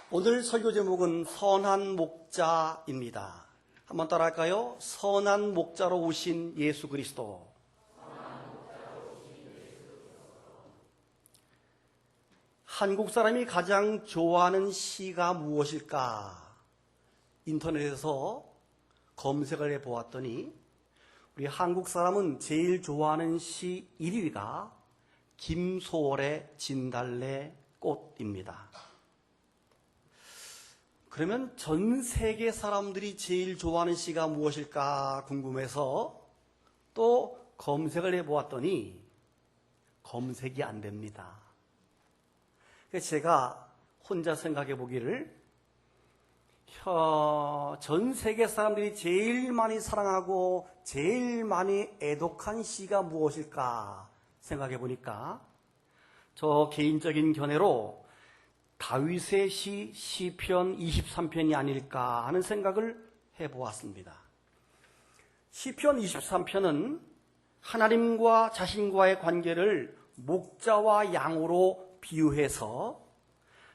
오늘 설교 제목은 선한 목자입니다. 한번 따라할까요? 선한 목자로 오신 예수 그리스도. 한국 사람이 가장 좋아하는 시가 무엇일까? 인터넷에서 검색을 해보았더니 우리 한국 사람은 제일 좋아하는 시 1위가 김소월의 진달래꽃입니다. 그러면 전 세계 사람들이 제일 좋아하는 시가 무엇일까 궁금해서 또 검색을 해보았더니 검색이 안 됩니다. 그래서 제가 혼자 생각해 보기를 전 세계 사람들이 제일 많이 사랑하고 제일 많이 애독한 시가 무엇일까 생각해 보니까 저 개인적인 견해로 다윗의 시 시편 23편이 아닐까 하는 생각을 해보았습니다. 시편 23편은 하나님과 자신과의 관계를 목자와 양으로 비유해서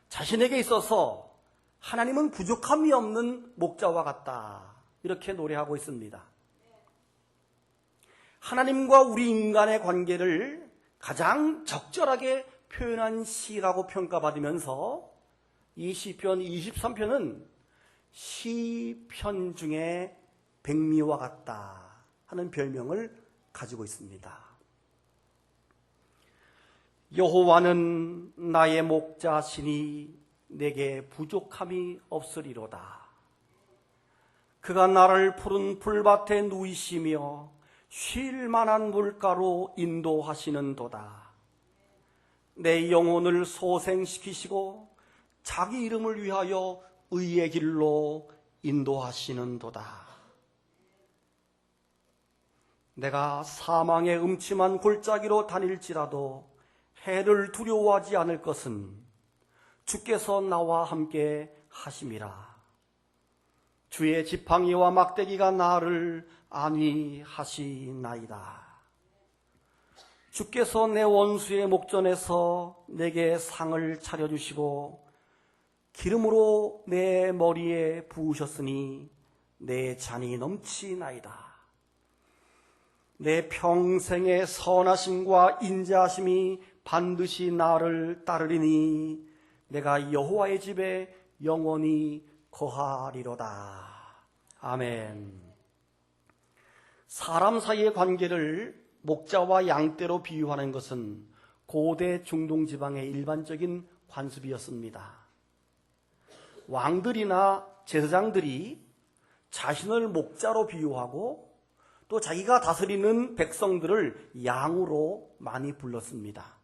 자신에게 있어서 하나님은 부족함이 없는 목자와 같다 이렇게 노래하고 있습니다. 하나님과 우리 인간의 관계를 가장 적절하게 표현한 시라고 평가받으면서 이 시편 23편은 시편 중에 백미와 같다 하는 별명을 가지고 있습니다. 여호와는 나의 목자시니 내게 부족함이 없으리로다. 그가 나를 푸른 풀밭에 누이시며 쉴 만한 물가로 인도하시는도다. 내 영혼을 소생시키시고 자기 이름을 위하여 의의 길로 인도하시는도다. 내가 사망의 음침한 골짜기로 다닐지라도 해를 두려워하지 않을 것은 주께서 나와 함께 하심이라. 주의 지팡이와 막대기가 나를 안위하시나이다. 주께서 내 원수의 목전에서 내게 상을 차려주시고 기름으로 내 머리에 부으셨으니 내 잔이 넘치나이다. 내 평생의 선하심과 인자하심이 반드시 나를 따르리니 내가 여호와의 집에 영원히 거하리로다. 아멘. 사람 사이의 관계를 목자와 양떼로 비유하는 것은 고대 중동 지방의 일반적인 관습이었습니다. 왕들이나 제사장들이 자신을 목자로 비유하고 또 자기가 다스리는 백성들을 양으로 많이 불렀습니다.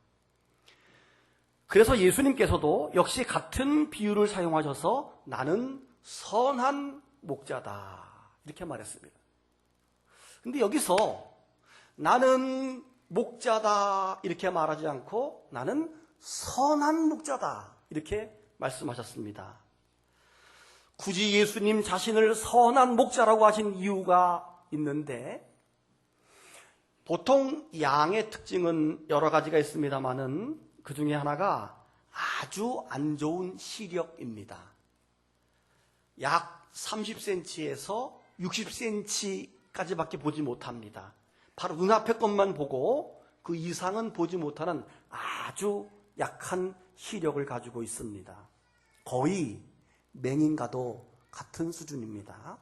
그래서 예수님께서도 역시 같은 비유를 사용하셔서 나는 선한 목자다 이렇게 말했습니다. 근데 여기서 나는 목자다 이렇게 말하지 않고 나는 선한 목자다 이렇게 말씀하셨습니다. 굳이 예수님 자신을 선한 목자라고 하신 이유가 있는데 보통 양의 특징은 여러 가지가 있습니다만은 그 중에 하나가 아주 안 좋은 시력입니다. 약 30cm에서 60cm까지밖에 보지 못합니다. 바로 눈앞의 것만 보고 그 이상은 보지 못하는 아주 약한 시력을 가지고 있습니다. 거의 맹인과도 같은 수준입니다.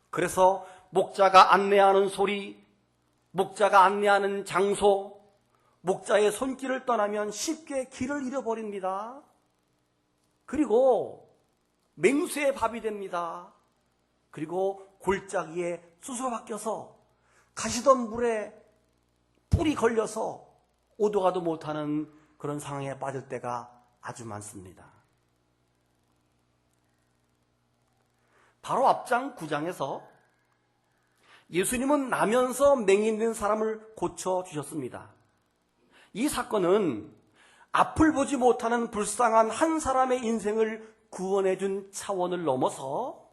그래서 목자가 안내하는 소리, 목자가 안내하는 장소, 목자의 손길을 떠나면 쉽게 길을 잃어버립니다. 그리고 맹수의 밥이 됩니다. 그리고 골짜기에 수소박혀서 가시던 물에 뿔이 걸려서 오도 가도 못하는 그런 상황에 빠질 때가 아주 많습니다. 바로 앞장 9장에서 예수님은 나면서 맹인된 사람을 고쳐주셨습니다. 이 사건은 앞을 보지 못하는 불쌍한 한 사람의 인생을 구원해준 차원을 넘어서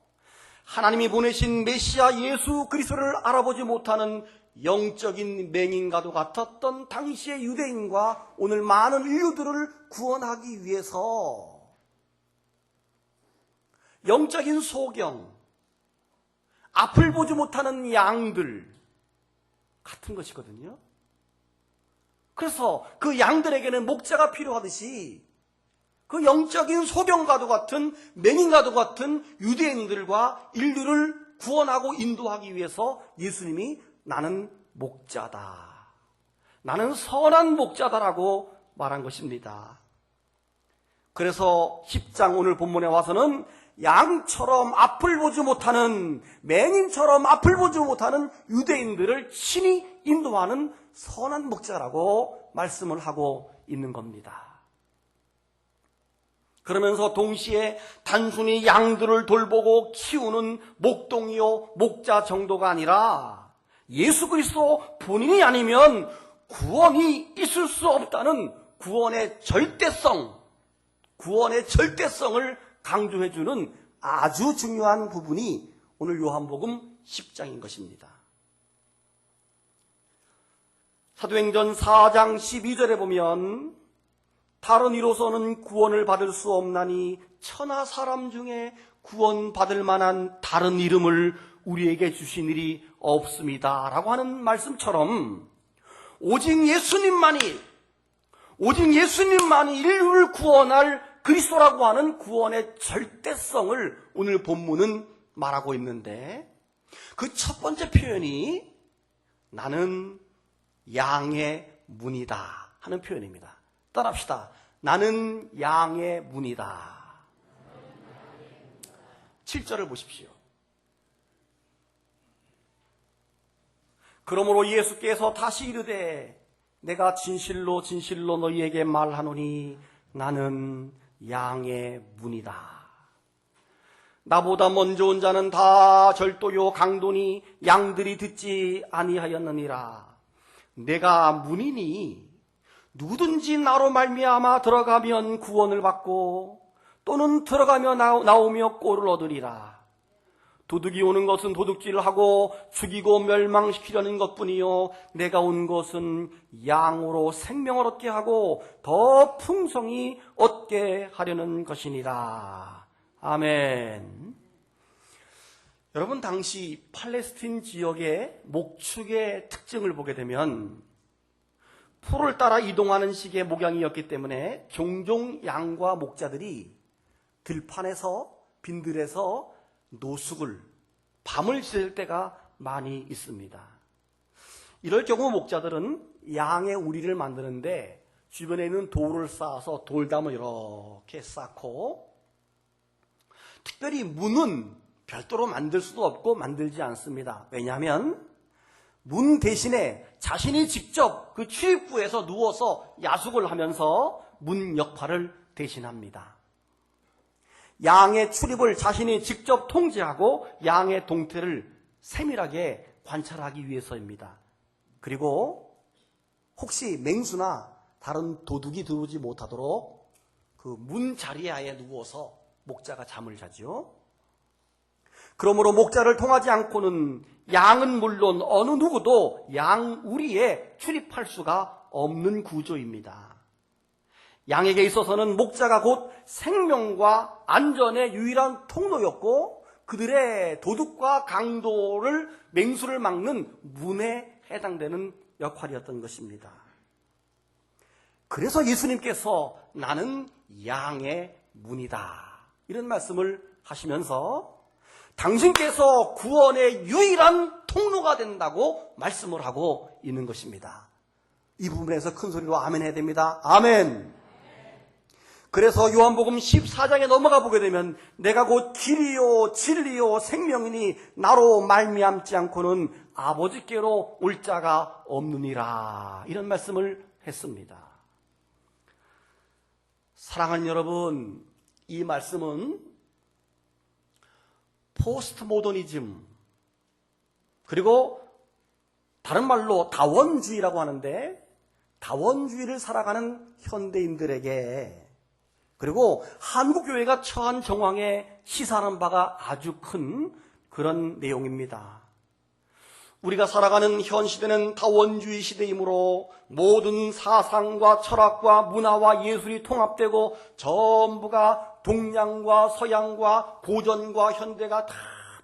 하나님이 보내신 메시아 예수 그리스도를 알아보지 못하는 영적인 맹인과도 같았던 당시의 유대인과 오늘 많은 인류들을 구원하기 위해서 영적인 소경, 앞을 보지 못하는 양들 같은 것이거든요. 그래서 그 양들에게는 목자가 필요하듯이 그 영적인 소경과도 같은, 맹인과도 같은 유대인들과 인류를 구원하고 인도하기 위해서 예수님이 나는 목자다, 나는 선한 목자다라고 말한 것입니다. 그래서 10장 오늘 본문에 와서는 양처럼 앞을 보지 못하는, 맹인처럼 앞을 보지 못하는 유대인들을 친히 인도하는 선한 목자라고 말씀을 하고 있는 겁니다. 그러면서 동시에 단순히 양들을 돌보고 키우는 목동이요 목자 정도가 아니라 예수 그리스도 본인이 아니면 구원이 있을 수 없다는 구원의 절대성을 강조해주는 아주 중요한 부분이 오늘 요한복음 10장인 것입니다. 사도행전 4장 12절에 보면 다른 이로서는 구원을 받을 수 없나니 천하 사람 중에 구원받을 만한 다른 이름을 우리에게 주신 일이 없습니다 라고 하는 말씀처럼 오직 예수님만이 인류를 구원할 그리스도라고 하는 구원의 절대성을 오늘 본문은 말하고 있는데, 그 첫 번째 표현이 나는 양의 문이다 하는 표현입니다. 따라합시다. 나는 양의 문이다. 7절을 보십시오. 그러므로 예수께서 다시 이르되 내가 진실로 진실로 너희에게 말하노니 나는 양의 문이다. 나보다 먼저 온 자는 다 절도요 강도니 양들이 듣지 아니하였느니라. 내가 문이니 누구든지 나로 말미암아 들어가면 구원을 받고 또는 들어가며 나오며 꼴을 얻으리라. 도둑이 오는 것은 도둑질을 하고 죽이고 멸망시키려는 것뿐이요 내가 온 것은 양으로 생명을 얻게 하고 더 풍성히 얻게 하려는 것이니라. 아멘. 여러분, 당시 팔레스틴 지역의 목축의 특징을 보게 되면 풀을 따라 이동하는 식의 목양이었기 때문에 종종 양과 목자들이 들판에서 빈들에서 노숙을, 밤을 지낼 때가 많이 있습니다. 이럴 경우 목자들은 양의 우리를 만드는데 주변에 있는 돌을 쌓아서 돌담을 이렇게 쌓고, 특별히 문은 별도로 만들 수도 없고 만들지 않습니다. 왜냐하면 문 대신에 자신이 직접 그 출입구에서 누워서 야숙을 하면서 문 역할을 대신합니다. 양의 출입을 자신이 직접 통제하고 양의 동태를 세밀하게 관찰하기 위해서입니다. 그리고 혹시 맹수나 다른 도둑이 들어오지 못하도록 그 문 자리에 누워서 목자가 잠을 자죠. 그러므로 목자를 통하지 않고는 양은 물론 어느 누구도 양 우리에 출입할 수가 없는 구조입니다. 양에게 있어서는 목자가 곧 생명과 안전의 유일한 통로였고 그들의 도둑과 강도를 맹수를 막는 문에 해당되는 역할이었던 것입니다. 그래서 예수님께서 나는 양의 문이다 이런 말씀을 하시면서 당신께서 구원의 유일한 통로가 된다고 말씀을 하고 있는 것입니다. 이 부분에서 큰 소리로 아멘 해야 됩니다. 아멘. 그래서 요한복음 14장에 넘어가 보게 되면 내가 곧 길이요 진리요 생명이니 나로 말미암지 않고는 아버지께로 올 자가 없느니라 이런 말씀을 했습니다. 사랑하는 여러분, 이 말씀은 포스트 모더니즘 그리고 다른 말로 다원주의라고 하는데 다원주의를 살아가는 현대인들에게 그리고 한국교회가 처한 정황에 시사하는 바가 아주 큰 그런 내용입니다. 우리가 살아가는 현 시대는 다원주의 시대이므로 모든 사상과 철학과 문화와 예술이 통합되고 전부가 동양과 서양과 고전과 현대가 다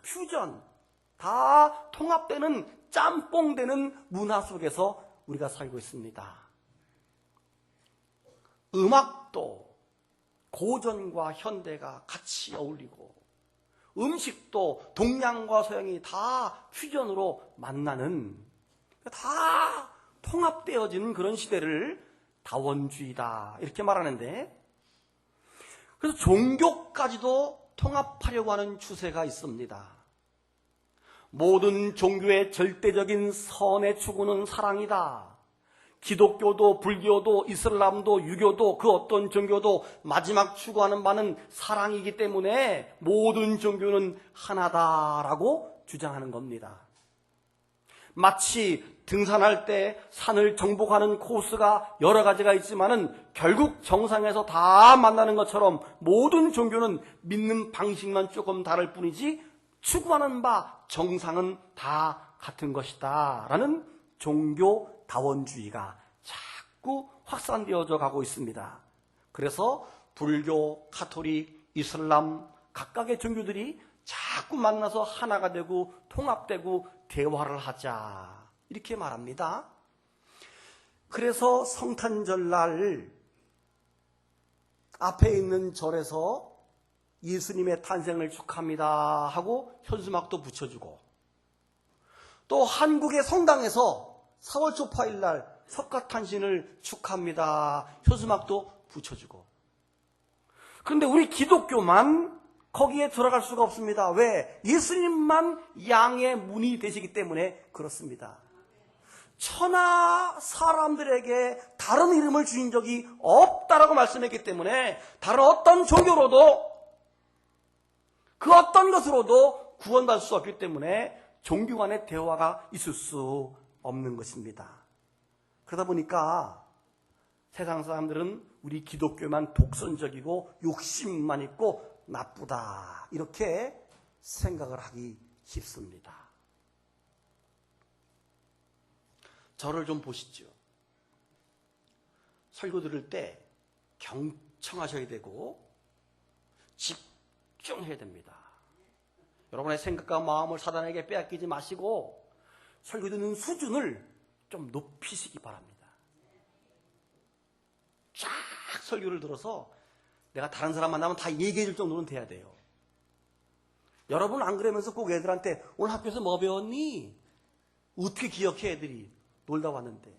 퓨전, 다 통합되는 짬뽕되는 문화 속에서 우리가 살고 있습니다. 음악도 고전과 현대가 같이 어울리고 음식도 동양과 서양이 다 퓨전으로 만나는, 다 통합되어지는 그런 시대를 다원주의다 이렇게 말하는데, 그래서 종교까지도 통합하려고 하는 추세가 있습니다. 모든 종교의 절대적인 선의 추구는 사랑이다. 기독교도 불교도 이슬람도 유교도 그 어떤 종교도 마지막 추구하는 바는 사랑이기 때문에 모든 종교는 하나다라고 주장하는 겁니다. 마치 등산할 때 산을 정복하는 코스가 여러 가지가 있지만은 결국 정상에서 다 만나는 것처럼 모든 종교는 믿는 방식만 조금 다를 뿐이지 추구하는 바 정상은 다 같은 것이다 라는 종교 다원주의가 자꾸 확산되어져 가고 있습니다. 그래서 불교, 가톨릭, 이슬람 각각의 종교들이 자꾸 만나서 하나가 되고 통합되고 대화를 하자 이렇게 말합니다. 그래서 성탄절날 앞에 있는 절에서 예수님의 탄생을 축하합니다 하고 현수막도 붙여주고, 또 한국의 성당에서 4월 초파일 날 석가탄신을 축하합니다 현수막도 붙여주고, 그런데 우리 기독교만 거기에 들어갈 수가 없습니다. 왜? 예수님만 양의 문이 되시기 때문에 그렇습니다. 천하 사람들에게 다른 이름을 주신 적이 없다라고 말씀했기 때문에 다른 어떤 종교로도 그 어떤 것으로도 구원받을 수 없기 때문에 종교 간의 대화가 있을 수 없는 것입니다. 그러다 보니까 세상 사람들은 우리 기독교만 독선적이고 욕심만 있고 나쁘다 이렇게 생각을 하기 쉽습니다. 저를 좀 보시죠. 설교 들을 때 경청하셔야 되고 집중해야 됩니다. 여러분의 생각과 마음을 사단에게 빼앗기지 마시고 설교 듣는 수준을 좀 높이시기 바랍니다. 쫙 설교를 들어서 내가 다른 사람 만나면 다 얘기해 줄 정도는 돼야 돼요. 여러분 안 그러면서 꼭 애들한테 오늘 학교에서 뭐 배웠니? 어떻게 기억해 애들이 놀다 왔는데.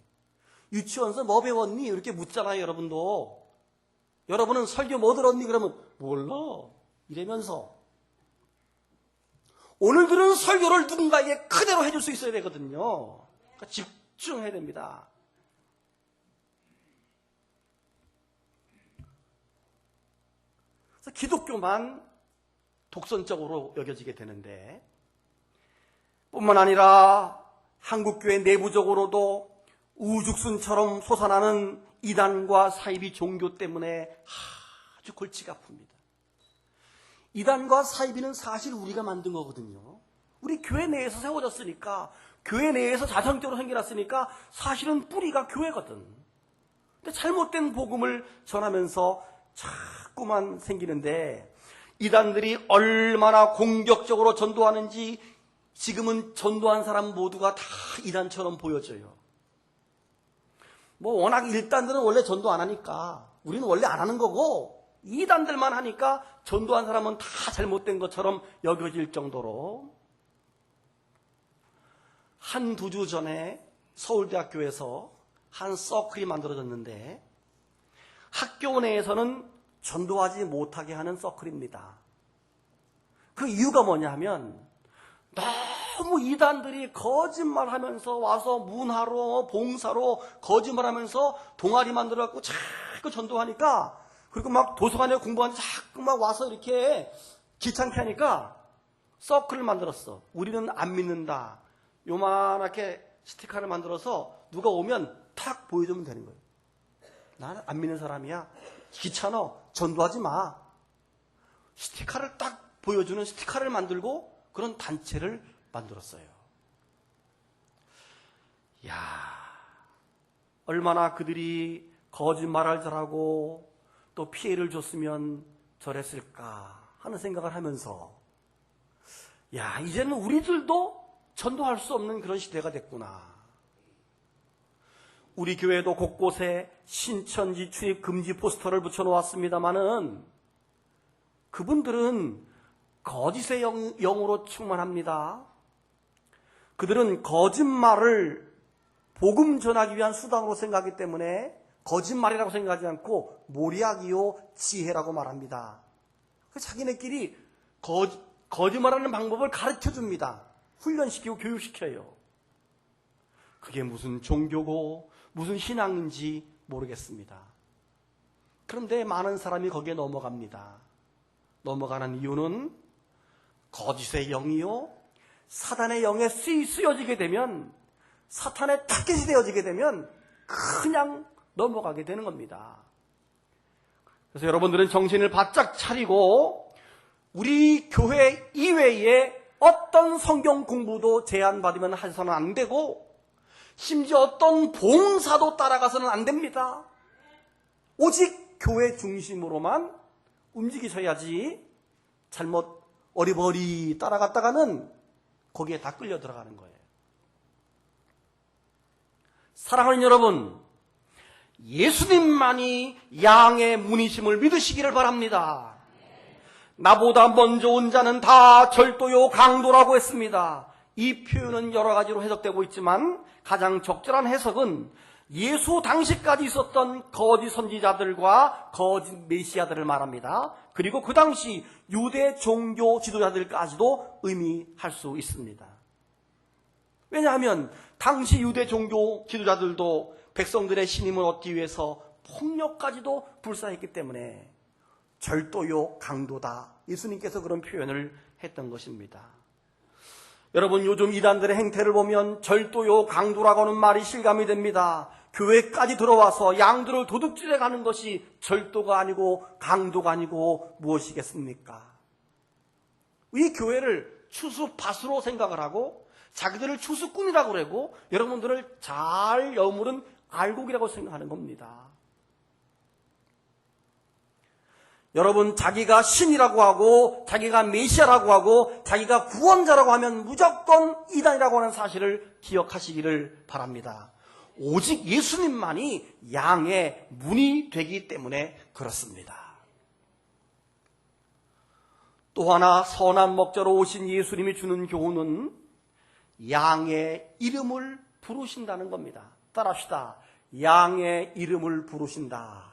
유치원에서 뭐 배웠니? 이렇게 묻잖아요. 여러분도. 여러분은 설교 뭐 들었니? 그러면 몰라 이러면서. 오늘 들은 설교를 누군가에게 그대로 해줄 수 있어야 되거든요. 그러니까 집중해야 됩니다. 그래서 기독교만 독선적으로 여겨지게 되는데, 뿐만 아니라 한국교회 내부적으로도 우죽순처럼 솟아나는 이단과 사이비 종교 때문에 아주 골치가 아픕니다. 이단과 사이비는 사실 우리가 만든 거거든요. 우리 교회 내에서 세워졌으니까, 교회 내에서 자성적으로 생겨났으니까 사실은 뿌리가 교회거든. 근데 잘못된 복음을 전하면서 자꾸만 생기는데, 이단들이 얼마나 공격적으로 전도하는지 지금은 전도한 사람 모두가 다 이단처럼 보여져요. 뭐 워낙 일단들은 원래 전도 안 하니까 우리는 원래 안 하는 거고, 이단들만 하니까 전도한 사람은 다 잘못된 것처럼 여겨질 정도로. 한 두 주 전에 서울대학교에서 한 서클이 만들어졌는데, 학교 내에서는 전도하지 못하게 하는 서클입니다. 그 이유가 뭐냐 하면, 너무 이단들이 거짓말하면서 와서 문화로 봉사로 거짓말하면서 동아리 만들어갖고 자꾸 전도하니까, 그리고 막 도서관에 공부하는데 자꾸 막 와서 이렇게 귀찮게 하니까 서클을 만들었어. 우리는 안 믿는다. 요만하게 스티커를 만들어서 누가 오면 탁 보여주면 되는 거예요. 나는 안 믿는 사람이야. 귀찮아. 전도하지 마. 스티커를 딱 보여주는 스티커를 만들고 그런 단체를 만들었어요. 야, 얼마나 그들이 거짓말을 잘하고 또 피해를 줬으면 저랬을까 하는 생각을 하면서, 야, 이제는 우리들도 전도할 수 없는 그런 시대가 됐구나. 우리 교회도 곳곳에 신천지 출입 금지 포스터를 붙여놓았습니다마는 그분들은 거짓의 영으로 충만합니다. 그들은 거짓말을 복음 전하기 위한 수단으로 생각하기 때문에 거짓말이라고 생각하지 않고 모략이요 지혜라고 말합니다. 자기네끼리 거짓말하는 방법을 가르쳐줍니다. 훈련시키고 교육시켜요. 그게 무슨 종교고 무슨 신앙인지 모르겠습니다. 그런데 많은 사람이 거기에 넘어갑니다. 넘어가는 이유는 거짓의 영이요 사단의 영에 쓰여지게 되면, 사탄의 타겟이 되어지게 되면 그냥 넘어가게 되는 겁니다. 그래서 여러분들은 정신을 바짝 차리고 우리 교회 이외에 어떤 성경 공부도 제한받으면 해서는 안 되고, 심지어 어떤 봉사도 따라가서는 안 됩니다. 오직 교회 중심으로만 움직이셔야지, 잘못 어리버리 따라갔다가는 거기에 다 끌려 들어가는 거예요. 사랑하는 여러분, 예수님만이 양의 문이심을 믿으시기를 바랍니다. 나보다 먼저 온 자는 다 절도요 강도라고 했습니다. 이 표현은 여러 가지로 해석되고 있지만 가장 적절한 해석은 예수 당시까지 있었던 거짓 선지자들과 거짓 메시아들을 말합니다. 그리고 그 당시 유대 종교 지도자들까지도 의미할 수 있습니다. 왜냐하면 당시 유대 종교 지도자들도 백성들의 신임을 얻기 위해서 폭력까지도 불사했기 때문에 절도요 강도다, 예수님께서 그런 표현을 했던 것입니다. 여러분, 요즘 이단들의 행태를 보면 절도요 강도라고 하는 말이 실감이 됩니다. 교회까지 들어와서 양들을 도둑질해 가는 것이 절도가 아니고 강도가 아니고 무엇이겠습니까? 이 교회를 추수밭으로 생각을 하고 자기들을 추수꾼이라고 그러고 여러분들을 잘 여물은 알곡이라고 생각하는 겁니다. 여러분, 자기가 신이라고 하고 자기가 메시아라고 하고 자기가 구원자라고 하면 무조건 이단이라고 하는 사실을 기억하시기를 바랍니다. 오직 예수님만이 양의 문이 되기 때문에 그렇습니다. 또 하나 선한 목자로 오신 예수님이 주는 교훈은 양의 이름을 부르신다는 겁니다. 따라합시다. 양의 이름을 부르신다.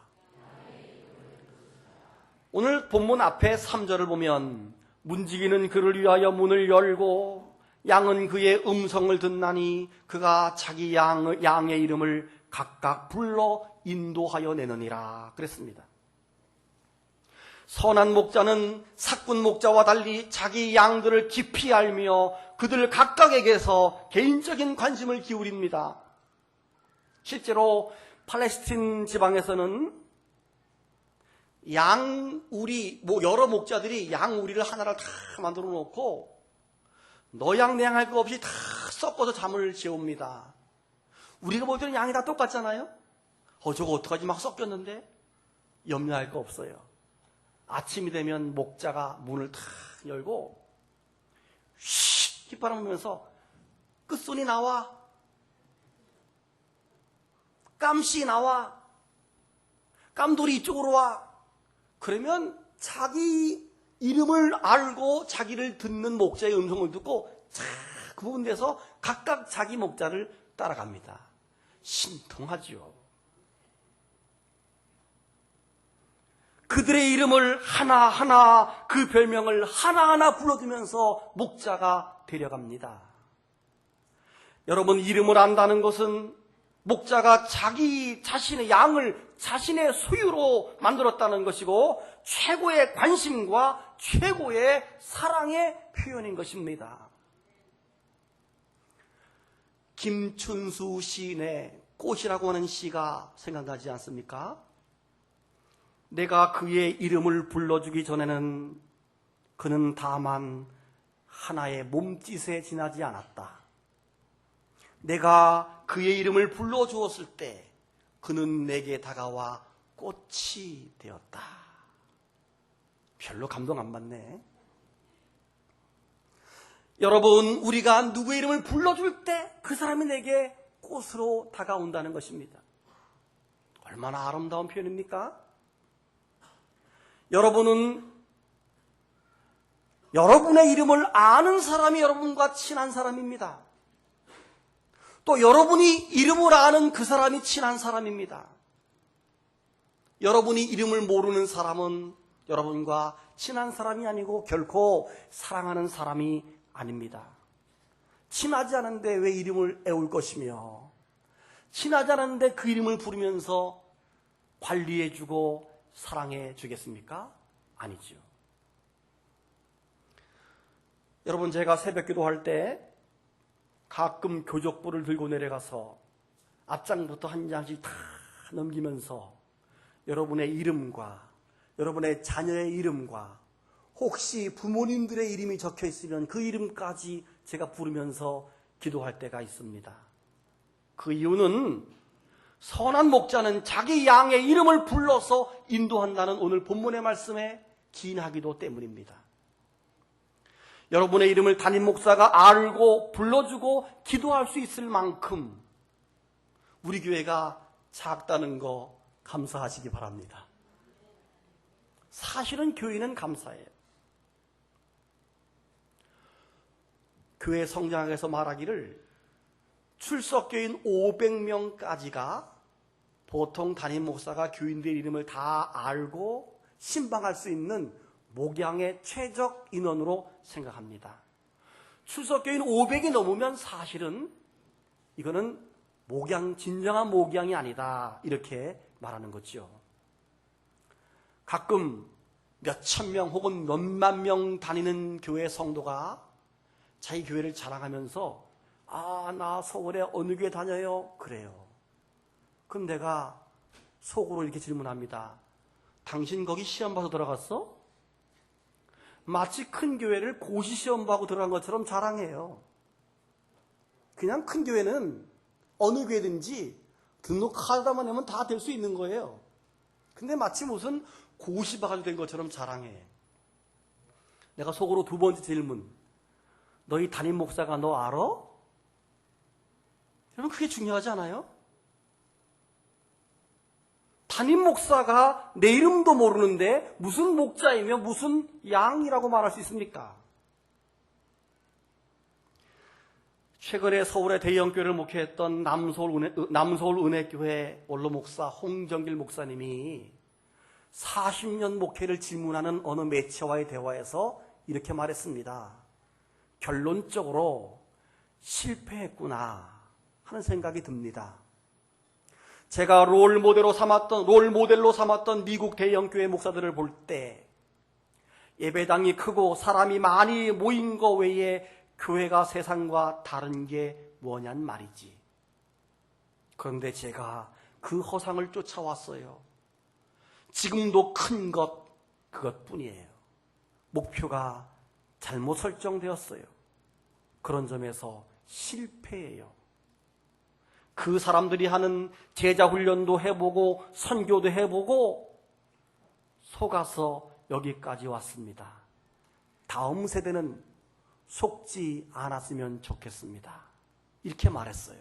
오늘 본문 앞에 3절을 보면 문지기는 그를 위하여 문을 열고 양은 그의 음성을 듣나니 그가 자기 양의 이름을 각각 불러 인도하여 내느니라 그랬습니다. 선한 목자는 사꾼 목자와 달리 자기 양들을 깊이 알며 그들 각각에게서 개인적인 관심을 기울입니다. 실제로 팔레스틴 지방에서는 양우리, 여러 목자들이 양우리를 하나를 다 만들어 놓고 너양 내양 할 거 없이 다 섞어서 잠을 재웁니다. 우리가 볼 때는 양이 다 똑같잖아요. 저거 어떡하지 막 섞였는데 염려할 거 없어요. 아침이 되면 목자가 문을 탁 열고 쉿 휘바람 불면서 끝손이 나와, 깜씨 나와, 깜돌이 이쪽으로 와. 그러면 자기 이름을 알고 자기를 듣는 목자의 음성을 듣고 그 부분에서 각각 자기 목자를 따라갑니다. 신통하지요. 그들의 이름을 하나하나, 그 별명을 하나하나 불러주면서 목자가 데려갑니다. 여러분, 이름을 안다는 것은 목자가 자기 자신의 양을 자신의 소유로 만들었다는 것이고 최고의 관심과 최고의 사랑의 표현인 것입니다. 김춘수 시인의 꽃이라고 하는 시가 생각나지 않습니까? 내가 그의 이름을 불러주기 전에는 그는 다만 하나의 몸짓에 지나지 않았다. 내가 그의 이름을 불러주었을 때 그는 내게 다가와 꽃이 되었다. 별로 감동 안 받네. 여러분, 우리가 누구의 이름을 불러줄 때 그 사람이 내게 꽃으로 다가온다는 것입니다. 얼마나 아름다운 표현입니까? 여러분은 여러분의 이름을 아는 사람이 여러분과 친한 사람입니다. 또 여러분이 이름을 아는 그 사람이 친한 사람입니다. 여러분이 이름을 모르는 사람은 여러분과 친한 사람이 아니고 결코 사랑하는 사람이 아닙니다. 친하지 않은데 왜 이름을 애울 것이며, 친하지 않은데 그 이름을 부르면서 관리해주고 사랑해주겠습니까? 아니죠. 여러분, 제가 새벽 기도할 때 가끔 교족부를 들고 내려가서 앞장부터 한 장씩 다 넘기면서 여러분의 이름과 여러분의 자녀의 이름과 혹시 부모님들의 이름이 적혀 있으면 그 이름까지 제가 부르면서 기도할 때가 있습니다. 그 이유는 선한 목자는 자기 양의 이름을 불러서 인도한다는 오늘 본문의 말씀에 기인하기도 때문입니다. 여러분의 이름을 담임 목사가 알고 불러주고 기도할 수 있을 만큼 우리 교회가 작다는 거 감사하시기 바랍니다. 사실은 교회는 감사해요. 교회 성장학에서 말하기를 출석교인 500명까지가 보통 담임 목사가 교인들의 이름을 다 알고 신방할 수 있는 목양의 최적 인원으로 생각합니다. 출석교인 500이 넘으면 사실은 이거는 목양, 진정한 목양이 아니다, 이렇게 말하는 거죠. 가끔 몇천 명 혹은 몇만 명 다니는 교회 성도가 자기 교회를 자랑하면서 나 서울에 어느 교회 다녀요? 그래요. 그럼 내가 속으로 이렇게 질문합니다. 당신 거기 시험 봐서 들어갔어? 마치 큰 교회를 고시 시험 보고 들어간 것처럼 자랑해요. 그냥 큰 교회는 어느 교회든지 등록 카드만 내면 다 될 수 있는 거예요. 근데 마치 무슨 고시 봐가지고 된 것처럼 자랑해. 내가 속으로 두 번째 질문. 너희 담임 목사가 너 알아? 여러분, 그게 중요하지 않아요? 담임 목사가 내 이름도 모르는데 무슨 목자이며 무슨 양이라고 말할 수 있습니까? 최근에 서울의 대형교회를 목회했던 남서울 은혜교회 원로 목사 홍정길 목사님이 40년 목회를 질문하는 어느 매체와의 대화에서 이렇게 말했습니다. 결론적으로 실패했구나 하는 생각이 듭니다. 제가 롤모델로 삼았던 미국 대형교회 목사들을 볼 때 예배당이 크고 사람이 많이 모인 거 외에 교회가 세상과 다른 게 뭐냔 말이지. 그런데 제가 그 허상을 쫓아왔어요. 지금도 큰 것, 그것뿐이에요. 목표가 잘못 설정되었어요. 그런 점에서 실패해요. 그 사람들이 하는 제자 훈련도 해보고 선교도 해보고 속아서 여기까지 왔습니다. 다음 세대는 속지 않았으면 좋겠습니다. 이렇게 말했어요.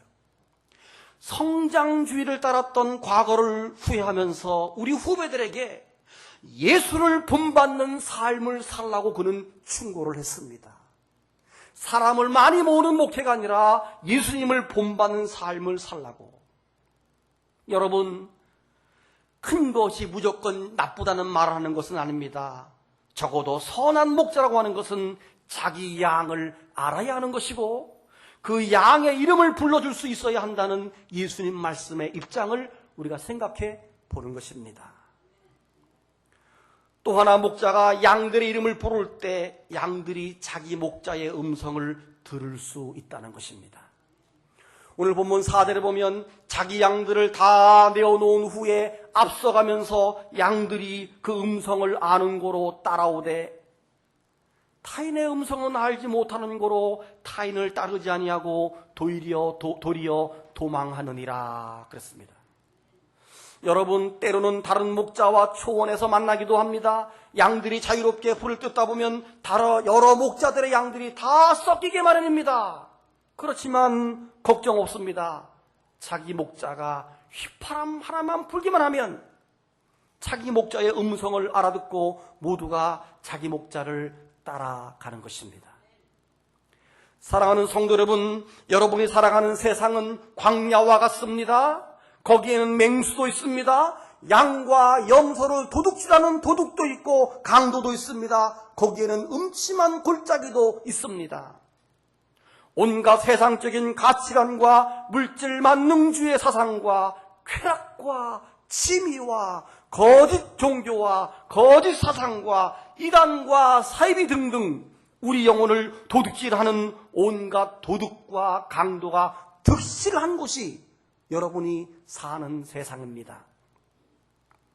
성장주의를 따랐던 과거를 후회하면서 우리 후배들에게 예수를 본받는 삶을 살라고 그는 충고를 했습니다. 사람을 많이 모으는 목회가 아니라 예수님을 본받는 삶을 살라고. 여러분, 큰 것이 무조건 나쁘다는 말을 하는 것은 아닙니다. 적어도 선한 목자라고 하는 것은 자기 양을 알아야 하는 것이고 그 양의 이름을 불러줄 수 있어야 한다는 예수님 말씀의 입장을 우리가 생각해 보는 것입니다. 또 하나, 목자가 양들의 이름을 부를 때 양들이 자기 목자의 음성을 들을 수 있다는 것입니다. 오늘 본문 4절에 보면 자기 양들을 다 내어놓은 후에 앞서가면서 양들이 그 음성을 아는 고로 따라오되 타인의 음성은 알지 못하는 고로 타인을 따르지 아니하고 도리어 도망하느니라 그랬습니다. 여러분, 때로는 다른 목자와 초원에서 만나기도 합니다. 양들이 자유롭게 풀을 뜯다 보면 여러 목자들의 양들이 다 섞이게 마련입니다. 그렇지만 걱정 없습니다. 자기 목자가 휘파람 하나만 불기만 하면 자기 목자의 음성을 알아듣고 모두가 자기 목자를 따라가는 것입니다. 사랑하는 성도 여러분, 여러분이 살아가는 세상은 광야와 같습니다. 거기에는 맹수도 있습니다. 양과 염소를 도둑질하는 도둑도 있고 강도도 있습니다. 거기에는 음침한 골짜기도 있습니다. 온갖 세상적인 가치관과 물질 만능주의 사상과 쾌락과 취미와 거짓 종교와 거짓 사상과 이단과 사이비 등등 우리 영혼을 도둑질하는 온갖 도둑과 강도가 득실한 곳이 여러분이 사는 세상입니다.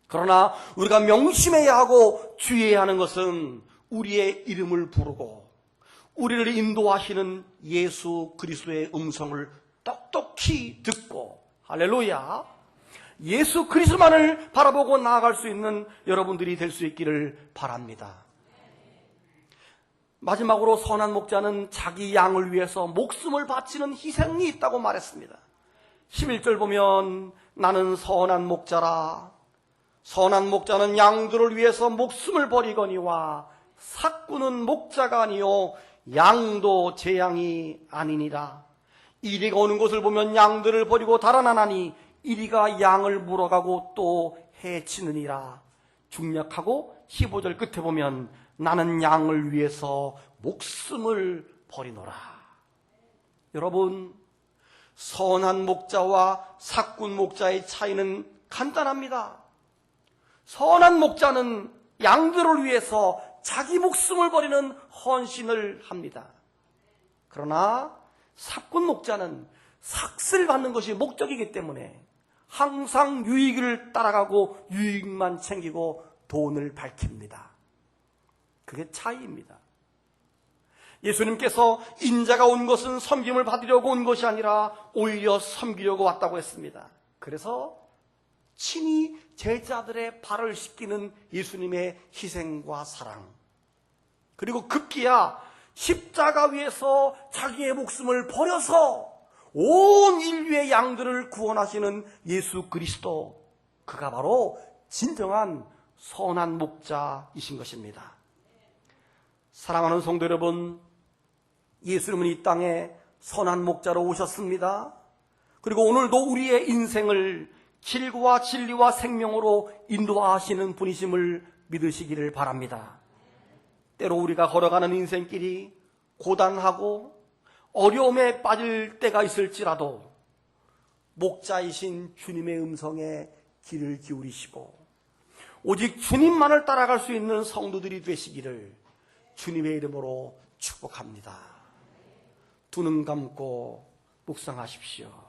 그러나 우리가 명심해야 하고 주의해야 하는 것은 우리의 이름을 부르고 우리를 인도하시는 예수 그리스도의 음성을 똑똑히 듣고, 할렐루야, 예수 그리스도만을 바라보고 나아갈 수 있는 여러분들이 될 수 있기를 바랍니다. 마지막으로 선한 목자는 자기 양을 위해서 목숨을 바치는 희생이 있다고 말했습니다. 11절 보면 나는 선한 목자라. 선한 목자는 양들을 위해서 목숨을 버리거니와 삭구는 목자가 아니요 양도 제 양이 아니니라. 이리가 오는 곳을 보면 양들을 버리고 달아나나니 이리가 양을 물어가고 또 해치느니라. 중략하고 15절 끝에 보면 나는 양을 위해서 목숨을 버리노라. 여러분, 선한 목자와 삭군 목자의 차이는 간단합니다. 선한 목자는 양들을 위해서 자기 목숨을 버리는 헌신을 합니다. 그러나 삭군 목자는 삭슬 받는 것이 목적이기 때문에 항상 유익을 따라가고 유익만 챙기고 돈을 밝힙니다. 그게 차이입니다. 예수님께서 인자가 온 것은 섬김을 받으려고 온 것이 아니라 오히려 섬기려고 왔다고 했습니다. 그래서 친히 제자들의 발을 씻기는 예수님의 희생과 사랑, 그리고 급기야 십자가 위에서 자기의 목숨을 버려서 온 인류의 양들을 구원하시는 예수 그리스도, 그가 바로 진정한 선한 목자이신 것입니다. 사랑하는 성도 여러분, 예수님은 이 땅에 선한 목자로 오셨습니다. 그리고 오늘도 우리의 인생을 길과 진리와 생명으로 인도하시는 분이심을 믿으시기를 바랍니다. 때로 우리가 걸어가는 인생길이 고단하고 어려움에 빠질 때가 있을지라도 목자이신 주님의 음성에 귀를 기울이시고 오직 주님만을 따라갈 수 있는 성도들이 되시기를 주님의 이름으로 축복합니다. 두 눈 감고 묵상하십시오.